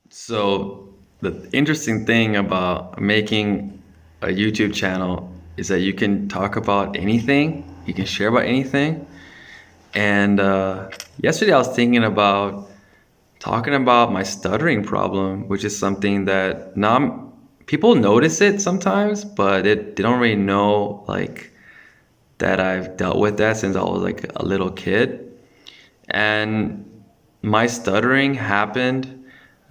So the interesting thing about making a YouTube channel is that you can talk about anything, you can share about anything. And yesterday I was thinking about talking about my stuttering problem, which is something that now people notice it sometimes, but they don't really know like that I've dealt with that since I was like a little kid. And my stuttering happened.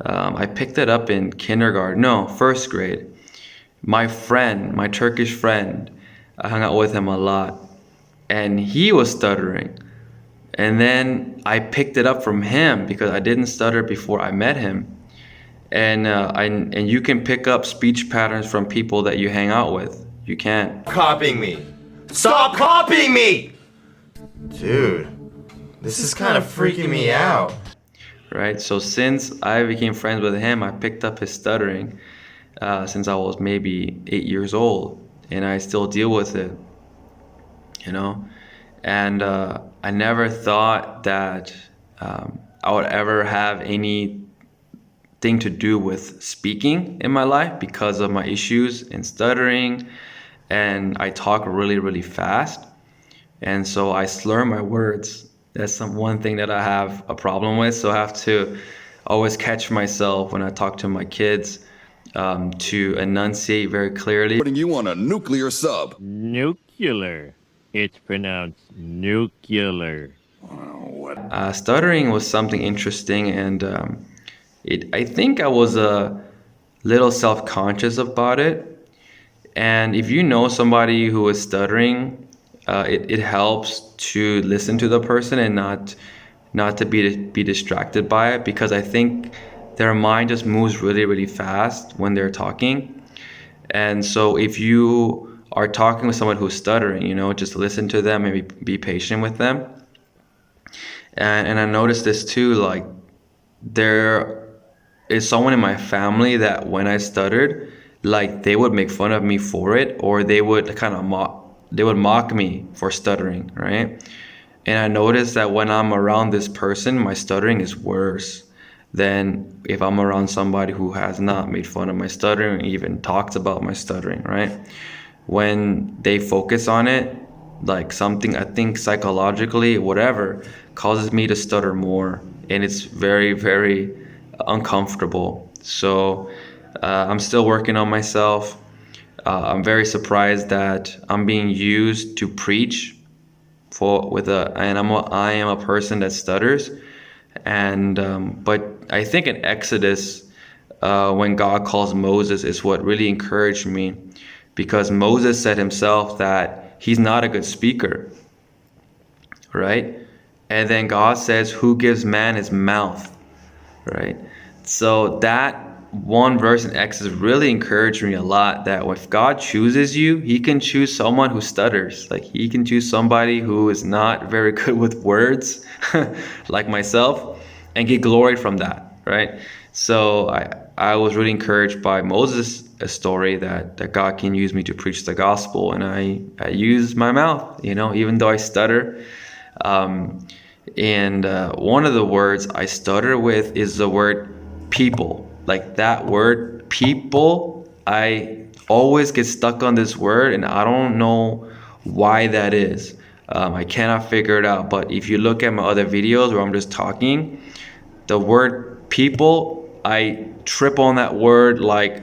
I picked it up in kindergarten, no, first grade. My friend, my Turkish friend, I hung out with him a lot, and he was stuttering. And then I picked it up from him because I didn't stutter before I met him. And you can pick up speech patterns from people that you hang out with. You can't. Copying me. Stop copying me! Dude, this is kind of freaking me out. Right? So since I became friends with him, I picked up his stuttering since I was maybe 8 years old, and I still deal with it, you know. And I never thought that I would ever have anything to do with speaking in my life because of my issues in stuttering, and I talk really, really fast, and so I slur my words. That's one thing that I have a problem with. So I have to always catch myself when I talk to my kids to enunciate very clearly. Putting you on a nuclear sub. Nuclear. It's pronounced nuclear. Stuttering was something interesting, and I think I was a little self-conscious about it. And if you know somebody who is stuttering, it helps to listen to the person and not to be distracted by it, because I think their mind just moves really, really fast when they're talking. And so if you are talking with someone who's stuttering, just listen to them, maybe be patient with them. And I noticed this too, like there is someone in my family that when I stuttered, like they would make fun of me for it, or they would kind of mock me for stuttering, right? And I noticed that when I'm around this person, my stuttering is worse than if I'm around somebody who has not made fun of my stuttering or even talks about my stuttering, right? When they focus on it, like something, I think psychologically, whatever, causes me to stutter more. And it's very, very uncomfortable. So I'm still working on myself. I'm very surprised that I'm being used to preach and I am a person that stutters. And but I think in Exodus, when God calls Moses, is what really encouraged me, because Moses said himself that he's not a good speaker, right? And then God says, "Who gives man his mouth?" Right? So that one verse in Exodus really encouraged me a lot, that if God chooses you, he can choose someone who stutters. Like he can choose somebody who is not very good with words, like myself, and get glory from that, right? So I was really encouraged by Moses' story that God can use me to preach the gospel, and I use my mouth, even though I stutter. And one of the words I stutter with is the word people. Like that word people, I always get stuck on this word, and I don't know why that is. I cannot figure it out. But if you look at my other videos where I'm just talking, the word people, I trip on that word like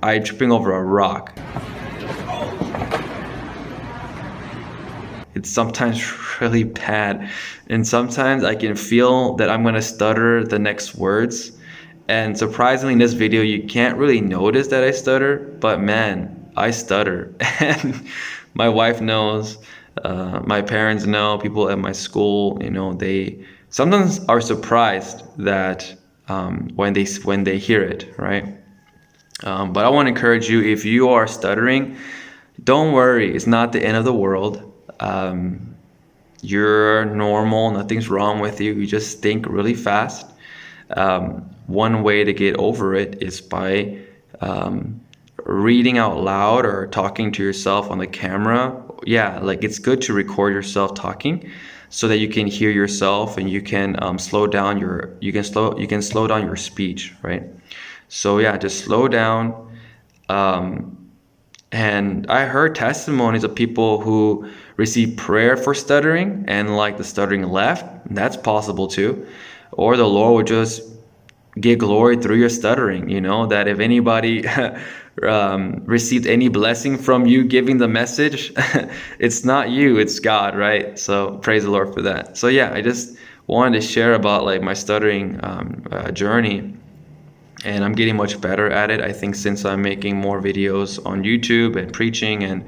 I'm tripping over a rock. It's sometimes really bad, and sometimes I can feel that I'm gonna stutter the next words. And surprisingly, in this video, you can't really notice that I stutter, but man, I stutter. And my wife knows, my parents know, people at my school, they sometimes are surprised that when they hear it, right? But I want to encourage you, if you are stuttering, don't worry, it's not the end of the world. You're normal, nothing's wrong with you. You just think really fast. One way to get over it is by reading out loud or talking to yourself on the camera. Yeah, like it's good to record yourself talking, so that you can hear yourself and you can slow down you can slow down your speech, right? So yeah, just slow down. And I heard testimonies of people who received prayer for stuttering and like the stuttering left. That's possible too. Or the Lord would just get glory through your stuttering, that if anybody received any blessing from you giving the message, it's not you, it's God, right? So praise the Lord for that. So yeah, I just wanted to share about like my stuttering journey, and I'm getting much better at it. I think since I'm making more videos on YouTube and preaching and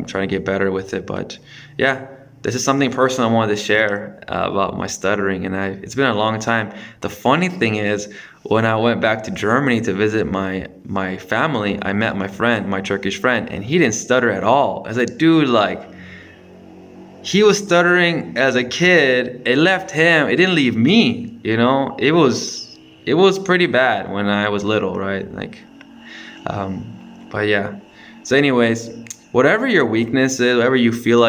trying to get better with it. But yeah, this is something personal I wanted to share about my stuttering, and it's been a long time. The funny thing is, when I went back to Germany to visit my family, I met my friend, my Turkish friend, and he didn't stutter at all. I was like, dude, like, he was stuttering as a kid. It left him. It didn't leave me. It was pretty bad when I was little, right? Like, but yeah. So, anyways, whatever your weakness is, whatever you feel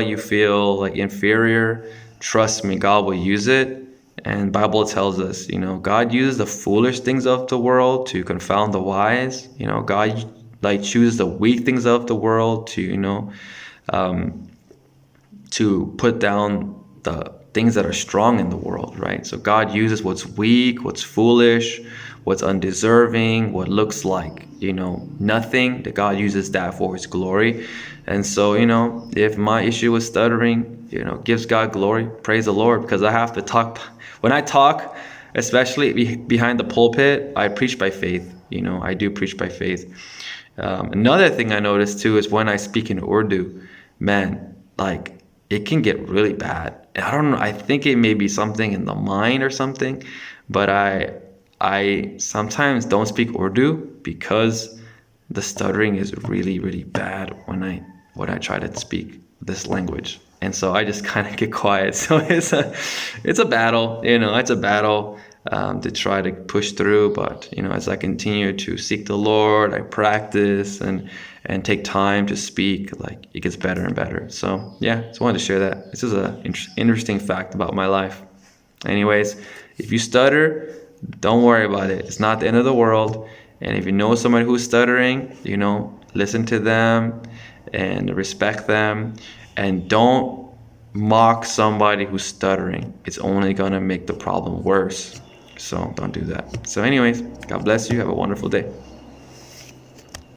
like inferior, trust me, God will use it. And Bible tells us, God uses the foolish things of the world to confound the wise. God like chooses the weak things of the world to put down the things that are strong in the world, right? So God uses what's weak, what's foolish, what's undeserving, what looks like, nothing, that God uses that for his glory. And so, if my issue with stuttering, gives God glory, praise the Lord, because I have to talk. When I talk, especially behind the pulpit, I preach by faith. I do preach by faith. Another thing I noticed too is when I speak in Urdu, man, like, it can get really bad. I don't know. I think it may be something in the mind or something, but I sometimes don't speak Urdu because the stuttering is really, really bad when I try to speak this language. And so I just kind of get quiet. So it's a battle, it's a battle to try to push through. But, as I continue to seek the Lord, I practice and take time to speak, like, it gets better and better. So yeah, just wanted to share that. This is an interesting fact about my life. Anyways, if you stutter, don't worry about it. It's not the end of the world. And if you know somebody who's stuttering, listen to them and respect them, and don't mock somebody who's stuttering. It's only gonna make the problem worse. So don't do that. So anyways, God bless you. Have a wonderful day.